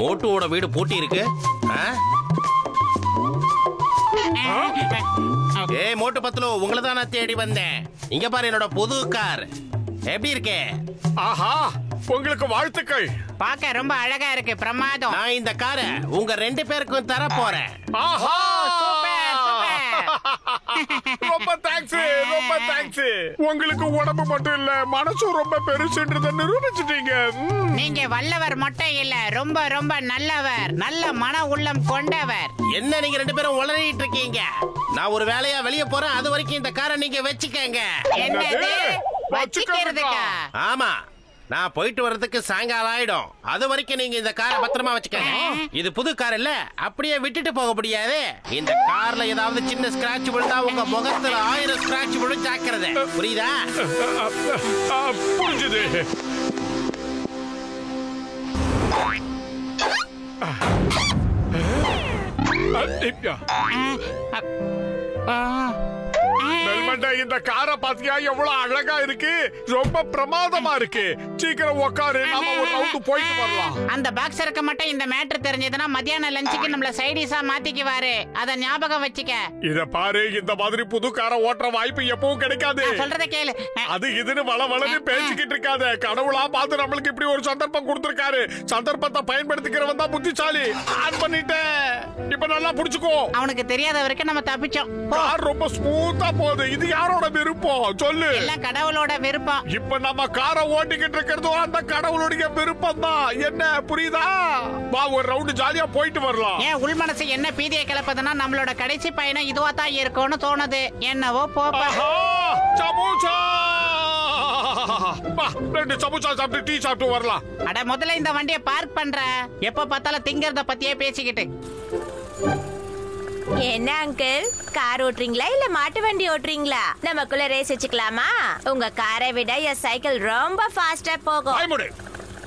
மோட்டுவோட வீடு பூட்டி இருக்கு. ஏய் மோட்டு பத்லு, உங்களை தான் நான் தேடி வந்தேன். இங்க பாரு என்னோட புது கார் எப்படி இருக்கு? ஆஹா, உங்களுக்கு வாழ்த்துக்கள். பார்க்க ரொம்ப அழகா இருக்கு, பிரமாதம். நான் இந்த காரை உங்க 2 பேருக்கும் தர போறேன். ஆஹா, சூப்பர் சூப்பர். ரொம்ப தேங்க்ஸ், ரொம்ப தேங்க்ஸ். உங்களுக்கு உடம்பு மட்டும் இல்ல, மனசும் ரொம்ப பெருசுன்றத நிரூபிச்சிட்டீங்க. நீங்க வல்லவர் மட்டும் இல்ல, ரொம்ப ரொம்ப நல்லவர், நல்ல மன உள்ளம் கொண்டவர். என்ன நீங்க 2 பேரும் உளறிட்டு இருக்கீங்க? நான் ஒரு வேலையா வெளியே போறேன், அது வரைக்கும் இந்த காரை நீங்க வச்சுக்கங்க. என்னது வச்சுக்கிறதுக்கா? ஆமா, நான் போயிட்டு வர்றதுக்கு சாயங்காலம் ஆயிடும். அது வரைக்கும் நீங்க இந்த காரை பத்திரமா வச்சுக்கங்க. இது புது கார் இல்ல, அப்படியே விட்டுட்டு போக முடியாது. இந்த கார்ல ஏதாவது சின்ன ஸ்கிராட்ச் விழுந்தா உங்க முகத்துல 1000 ஸ்கிராட்ச் விழுந்து ஜாக்கிரதை. புரியுதா? புரிஞ்சுது. இந்த காரை பாத்தியா எவ்வளவு அழகா இருக்கு, ரொம்ப பிரமாதமா இருக்கு. சீக்கிரம் உட்காரு, நாம ஒரு ரவுண்ட் போயிட்டு வரலாம். அந்த பாக்ஸருக்கு மட்டும் இந்த மேட்டர் தெரிஞ்சதுன்னா மத்தியான லஞ்சுக்கு நம்மள சைடிஸா மாத்திக்குவாரு. அத ஞாபகம் வச்சுக்க. இத பாரு, இந்த மாதிரி புது காரை ஓட்டுற வாய்ப்பு எப்பவும் கிடைக்காது. சொல்றத கேளு. அது இதுன்னு வளவளன்னு பேசிக்கிட்டு இருக்காத. கடவுளா பார்த்து நம்மளுக்கு இப்படி ஒரு சந்தர்ப்பம் கொடுத்திருக்காரு. சந்தர்ப்பத்தை பயன்படுத்திக்கிறவன் தான் புத்திசாலி. ஆன் பண்ணிட்டேன், இப்ப நல்லா புடிச்சுக்கோ. அவனுக்கு தெரியாத வரைக்கும் நம்ம தப்பிச்சோம். கார் ரொம்ப ஸ்மூத்தா போகுது. இது யாரோட விருப்பம் சொல்லு? எல்லாம் கடவுளோட விருப்பம். இப்ப நம்ம காரை ஓட்டிக்கிட்டு இருக்கிறது அந்த கடவுளுடைய விருப்பம் தான். என்ன புரியுதா? வா, ஒரு ரவுண்ட் ஜாலியா போயிட்டு வரலாம். ஏன் உள் மனசு என்ன பீதியை கிளப்பதுன்னா நம்மளோட கடைசி பயணம் இதுவா தான் இருக்கும்னு தோணுது. என்னவோ போப்பா. சமோசா, 2 சமோசா சாப்பிட்டு டீ சாப்பிட்டு வரலாம். அட முதல்ல இந்த வண்டியை பார்க் பண்ற. எப்ப பார்த்தாலும் திங்கறத பத்தியே பேசிக்கிட்டு. என்ன அங்கிள், கார் ஓட்டுறீங்களா இல்ல மாட்டு வண்டி ஓட்டுறீங்களா? நமக்குள்ள ரேஸ் வச்சுக்கலாமா? உங்க காரை விட என் சைக்கிள் ரொம்ப ஃபாஸ்டா போகும்.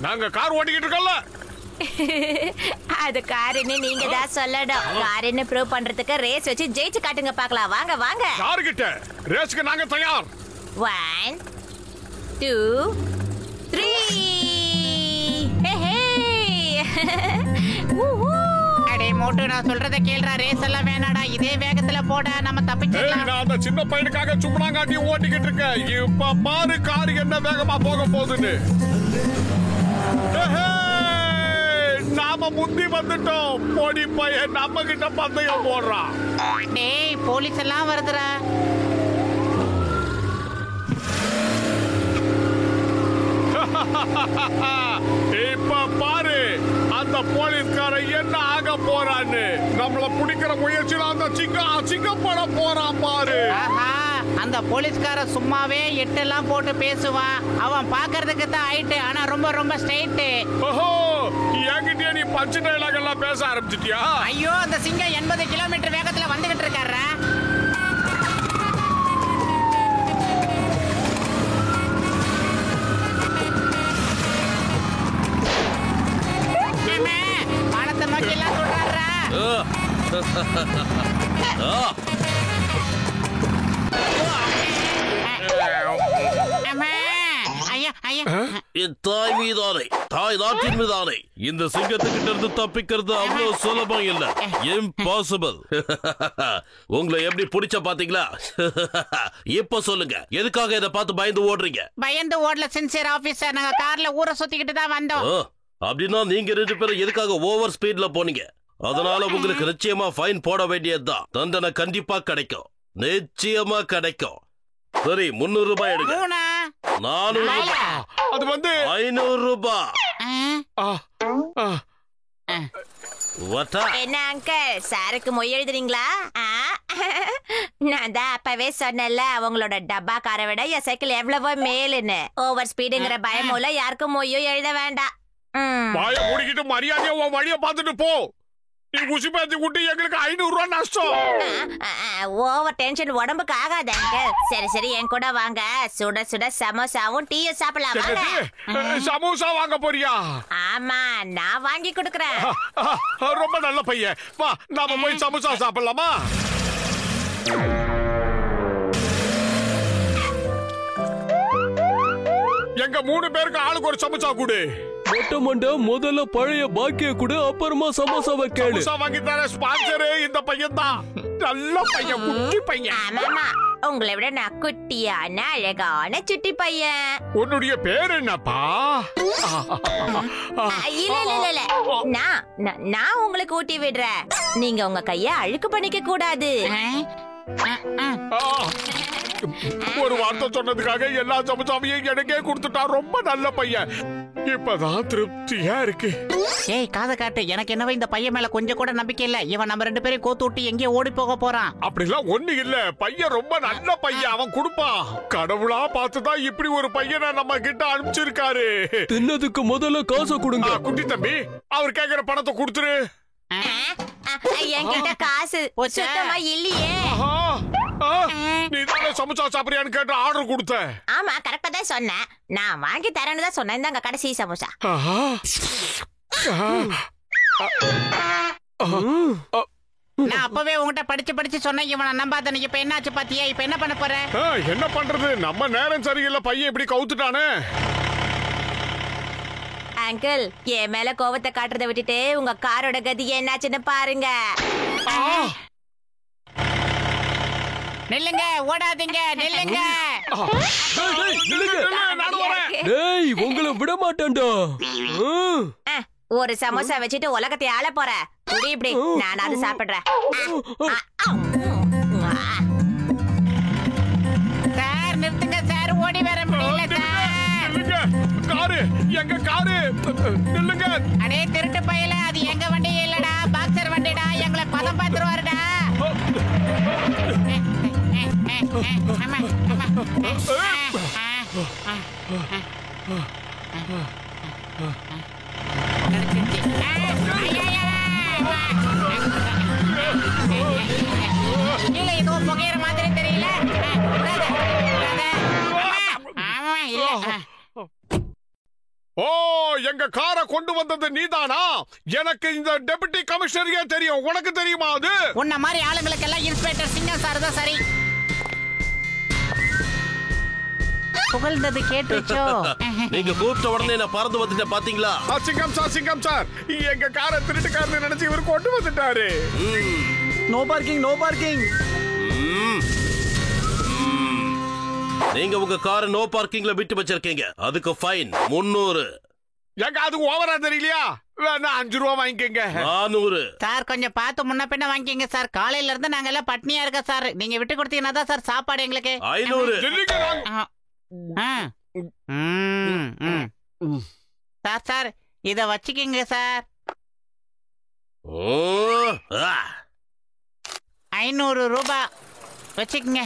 நாங்க கார் ஓட்டிக்கிட்டு இருக்கோம்ல. அது காருன்னு நீங்க தான் சொல்லணும். காருன்னு ப்ரூவ் பண்றதுக்கு ரேஸ் வச்சு ஜெயிச்சு காட்டுங்க பார்க்கலாம். வாங்க வாங்க. யார்கிட்ட ரேஸ்க்கு நாங்க தயார். 1 2 3. அடே மோட்டு, நான் சொல்றத கேளுடா. ரேஸ் எல்லாம் வேணாடா, இதே வேகத்துல போட, நம்ம தப்பிச்சிடலாம். நான் அந்த சின்ன பையனுக்காக சும்மாங்காட்டி ஓட்டிக்கிட்டு இருக்கேன். இப்ப பாரு கார் என்ன வேகமா போக போகுதுன்னு. நாம முந்தி வந்துட்டோம். போடி பையன் நம்ம கிட்ட பந்தயம் போடுறான். டேய், போலீஸ் எல்லாம் வருதுடா. இப்ப பாரு அந்த போலீஸ்கார என்ன ஆக போறான்னு. நம்மள பிடிக்கிற முயற்சியில அந்த சிங்கப்பட போறான் பாரு. அந்த போலீஸ்கார சும்மாவே எட்டெல்லாம் போட்டு பேசுவான். அவன் பாக்குறதுக்கு தான் ஹைட், ஆனா ரொம்ப ரொம்ப ஸ்ட்ரைட். ஓஹோ, என்கிட்ட நீ பஞ்சு டைலாக் எல்லாம் பேச ஆரம்பிச்சிட்டியா? ஐயோ, அந்த சிங்கம் 80 கிலோமீட்டர் வேகத்துல வந்துகிட்டு இருக்காரு. வானத்தை நோக்கி எல்லாம் சொல்றாரா? தாய் மீதானே, தாய் நாட்டின் மீதானே, இந்த சிங்கத்துக்கிட்ட இருந்து தப்பிக்கிறது அவ்வளவு சுலபம் இல்ல. இம்பாசிபிள். உங்களை எப்படி பிடிச்ச பாத்தீங்களா? இப்ப சொல்லுங்க, எதுக்காக இதை பார்த்து பயந்து ஓடுறீங்க? பயந்து ஓடல சின்சியர் ஆபீசர், நாங்க கார்ல ஊரை சுத்திக்கிட்டு தான் வந்தோம். அப்படின்னா நீங்க 2 பேரும் எதுக்காக ஓவர் ஸ்பீட்ல போனீங்க? அதனால உங்களுக்கு நிச்சயமா ஃபைன் போட வேண்டியதுதான். தண்டனை கண்டிப்பா கிடைக்கும், நிச்சயமா கிடைக்கும். சரி, 300 ரூபாய் எடுங்க. 400 ரூபாய். அது வந்து 500 ரூபாய். என்ன அங்கிள், சாருக்கு மொய் எழுதுறீங்களா? நான் தான் அப்பவே சொன்னல, அவங்களோட டப்பா காரை விட என் சைக்கிள் எவ்வளவோ மேலுன்னு. ஓவர் ஸ்பீடுங்கிற பயமூல யாருக்கும் மொய்யும் எழுத வேண்டாம். வாய மூடிக்கிட்டு மரியாதையா உன் வழிய பார்த்துட்டு போ. நீ குசி பேத்தி விட்டு எங்களுக்கு 500 ரூபாய் நஷ்டம். ஓவர் டென்ஷன் உடம்புக்கு ஆகாது அங்கிள். சரி சரி, என் கூட வாங்க. சுட சுட சமோசாவும் டீயும் சாப்பிடலாம். சமோசா வாங்க போறியா? ஆமா, நான் வாங்கி கொடுக்கறேன். ரொம்ப நல்ல பையன். வா, நாம போய் சமோசா சாப்பிடலாமா? எங்க 3 பேருக்கு ஆளுக்கு ஒரு சமோசா கொடு. மொட்டை மண்டை முதல்ல பழைய பாக்கிய கூட அப்புறமா சமோசாவை கேளு. சமோசா வாங்கி தர ஸ்பான்சர் இந்த பையன் தான். நல்ல பையன், குட்டி பையன். ஆமாமா, உங்களை விட நான் குட்டியான அழகான சுட்டி பையன். உன்னுடைய பேர் என்னப்பா? இல்ல நான் உங்களுக்கு ஊட்டி விடுறேன். நீங்க உங்க கைய அழுக்கு பண்ணிக்க கூடாது. ஒரு வார்த்தை சொன்னதுக்காக எல்லா சமோசாவையும் எனக்கே கொடுத்துட்டா. ரொம்ப நல்ல பையன். இப்பதான் திருப்தியா இருக்கு. ஏய் காதை காட்டு, எனக்கு என்னவோ இந்த பையன் மேல கொஞ்சம் கூட நம்பிக்கை இல்ல. இவன் நம்ம 2 பேரையும் கோத்து விட்டு எங்கேயோ ஓடி போக போறான். அப்படிலாம் ஒண்ணு இல்ல. பையன் ரொம்ப நல்ல பையன். அவன் கொடுப்பான். கடவுளா பார்த்துதான் இப்படி ஒரு பையனை நம்ம கிட்ட அனுப்பிச்சிருக்காரு. தின்னதுக்கு முதல்ல காசை கொடுங்க. குட்டி தம்பி, அவர் கேக்குற பணத்தை கொடுத்துரு. என்கிட்ட காசு சுத்தமா இல்லையே. நீ தானே சமோசா சாப்பிடுறியான்னு கேட்டு ஆர்டர் கொடுத்த. ஆமா, கரெக்டா தான் சொன்னேன். நான் வாங்கி தரேன்னு தான் சொன்னேன். இந்தாங்க கடைசி சமோசா. நான் அப்பவே உங்ககிட்ட படிச்சு சொன்னேன் இவனை நம்பாத. நீ இப்ப என்னாச்சு பாத்தியா? இப்ப என்ன பண்ண போற? என்ன பண்றது, நம்ம நேரம் சரியில்லை. பையன் இப்படி கவுத்துட்டானே. அங்கிள், என் மேல கோவத்தை காட்டுறதை விட்டுட்டு உங்க காரோட கதி என்னாச்சுன்னு பாருங்க. நில்லுங்க, ஓடாதீங்க, நில்லுங்க. டேய், உங்களை விட மாட்டேன்டா. ஒரு சமோசா வச்சுட்டு உலகத்தை ஆள போற. குடி இப்படி, நான் அது சாப்பிடுறேன். சார் நிறுத்துங்க சார், ஓடி வர முடியல சார். காரு, எங்க காரு? நில்லுங்க. அடே திருட்டு பையல, அது எங்க வண்டி இல்லடா, பாக்ஸர் வண்டிடா. எங்களை பதம் பார்த்துருவாருடா. இல்ல, ஏதோ புகையிற மாதிரி தெரியல. ஓ, எங்க காரை கொண்டு வந்தது நீதானா? எனக்கு இந்த டெபுட்டி கமிஷனரையே தெரியும். உனக்கு தெரியுமா அது? உன்ன மாதிரி ஆளுங்களுக்கு எல்லாம் இன்ஸ்பெக்டர் சிங்கம் சார் தான் சரி. புகழ்ந்தது கேட்டுச்சோ? நீங்க கூப்பிட்ட உடனே நான் பறந்து வந்துட்டேன் பாத்தீங்களா? சிங்கம் சார், எங்க காரை திருட்டுக்காரன்னு நினைச்சு இவர் கொண்டு வந்துட்டாரு. No parking, no parking. நீங்க உங்க காரை நோ பார்க்கிங்ல விட்டு வச்சிருக்கீங்க. அதுக்கு ஃபைன் 300. எங்க அது ஓவரா தெரியலையா? வேணா 5 ரூபா வாங்கிக்கங்க. 400. சார் கொஞ்சம் பார்த்து முன்ன பின்ன வாங்கிக்கங்க சார். காலையில இருந்து நாங்க எல்லாம் பட்னியா இருக்க சார். நீங்க விட்டு கொடுத்தீங்கன்னா தான் சார் சாப்பாடு எங்களுக்கு. 500. சார் சார் இத வச்சுக்கீங்க சார். 500 ரூபாய் வச்சுக்கங்க.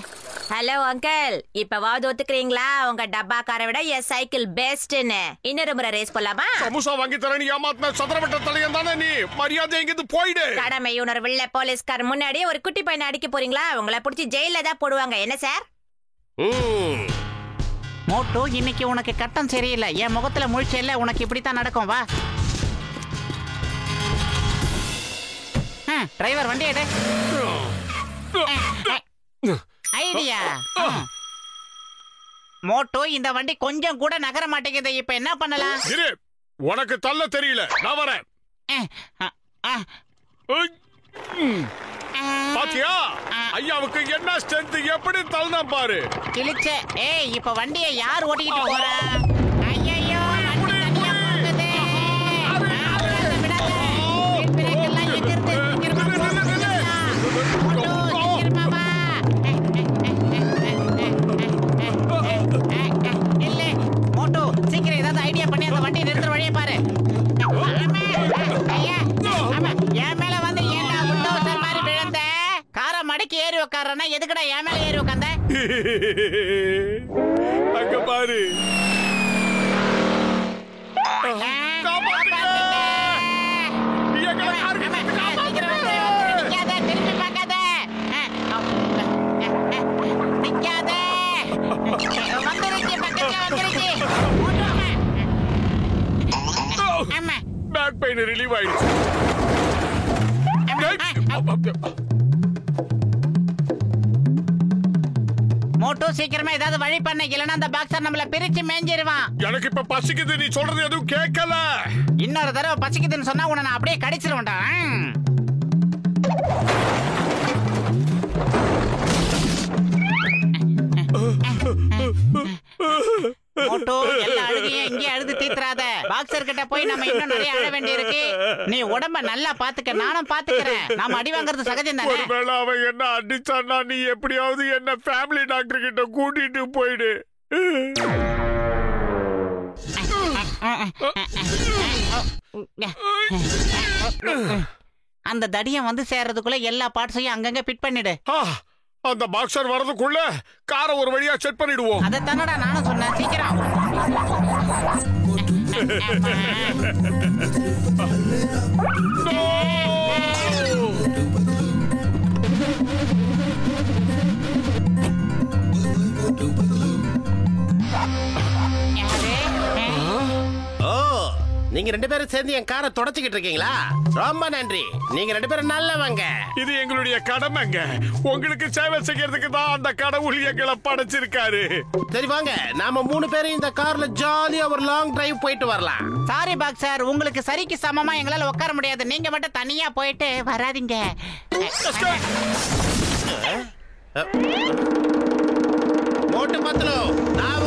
ஹலோ அங்கிள், இப்பவாவது ஒத்துக்கிறீங்களா உங்க டப்பா காரை விட என் சைக்கிள் பெஸ்ட்னு? இன்னொரு முறை ரேஸ் போலாமா? சமோசா வாங்கி தரேன் ஏமாத்தின சதுரவட்ட தலையன் தானே நீ. மரியாதை எங்கிருந்து போயிடு. கடமை உணர்வுள்ள போலீஸ்கார் முன்னாடி ஒரு குட்டி பையனை அடிக்க போறீங்களா? உங்களை பிடிச்சி ஜெயில தான் போடுவாங்க. என்ன சார்? மோட்டு, இன்னைக்கு உனக்கு கட்டம் சரியில்லை. என் முகத்துல முழிச்ச இல்ல, உனக்கு இப்படித்தான் நடக்கும். வா டிரைவர், வண்டி எடு. ஐடியா. மோட்டோ, இந்த வண்டி கொஞ்சம் கூட நகர மாட்டேங்குது. இப்ப என்ன பண்ணலாம்? இரு, உனக்கு தள்ள தெரியல, நான் வரேன். பாத்தியா ஐயாவுக்கு என்ன ஸ்ட்ரென்த், எப்படி தள்ளனா பாரு. கிழிச்ச. ஏய், இப்ப வண்டியை யார் ஓட்டிக்கிட்டு போறா? ஐயோ, வண்டி தனியா போகுது. பிரேக் எல்லாம் எங்க இருந்து மோட்டோ, சீக்கிரம் ஏதாவது ஐடியா பண்ணி அந்த வண்டி நிறுத்துற வழியை பாரு. என் மேல வந்து ஏன்டா புல்டோசர் மாதிரி விழுந்த? காரை மடக்கி ஏறி உட்காரனா எதுக்குடா என் மேல ஏறி உட்கார்ந்த? அங்க பாரு. திரும்பி பார்க்காத. நிக்காத. வந்துருச்சு, பக்கத்துல வந்துருச்சு. பேக் பெயின் ரிலீவ் ஆயிடுச்சு. மோட்டோ சீக்கிரமா ஏதாவது வழி பண்ண, இல்லனா அந்த பாக்ஸர் நம்மள பிரிச்சு மேஞ்சிருவான். எனக்கு இப்ப பசிக்குது, நீ சொல்றது எதுவும் கேட்கல. இன்னொரு தடவை பசிக்குதுன்னு சொன்னா உன்னை நான் அப்படியே கடிச்சிருவேன்டா. மோட்டோ, எல்லா அழுகையும் இங்கே அழுது தீத்துறாத. பாக்ஸர் கிட்ட போய் நம்ம இன்னும் நிறைய அழ வேண்டியிருக்கு. நீ உடம்ப நல்லா பாத்துக்க, நானும் பாத்துக்கிறேன். நாம அடி வாங்குறது சகஜம் தானே. ஒருவேளை அவன் என்ன அடிச்சான்னா நீ எப்படியாவது என்ன ஃபேமிலி டாக்டர் கிட்ட கூட்டிட்டு போயிடு. அந்த தடியம் வந்து சேர்றதுக்குள்ள எல்லா பார்ட்ஸையும் அங்கங்க பிட் பண்ணிடு. அந்த பாக்ஸர் வரதுக்குள்ள காரை ஒரு வழியா செட் பண்ணிடுவோம். அதை தானடா நானும் சொன்னேன், சீக்கிரம். நீங்க ரெண்டு பேரும் சேர்ந்து என் காரை தொடச்சிக்கிட்டு இருக்கீங்களா? ரொம்ப நன்றி. நீங்க ரெண்டு பேரும் நல்லவங்க. இது எங்களுடைய கடமைங்க. உங்களுக்கு சேவை செய்யறதுக்கு தான் அந்த கடவுள் எங்களை படைச்சிருக்காரு. சரி வாங்க, நாம 3 பேரும் இந்த கார்ல ஜாலியா ஒரு லாங் டிரைவ் போயிட்டு வரலாம். சாரி பாக்ஸர், உங்களுக்கு சரிக்கு சமமா எங்களால உட்கார முடியாது. நீங்க மட்டும் தனியா போயிட்டு வராதீங்க. மோட்டு பத்தலோ, நான்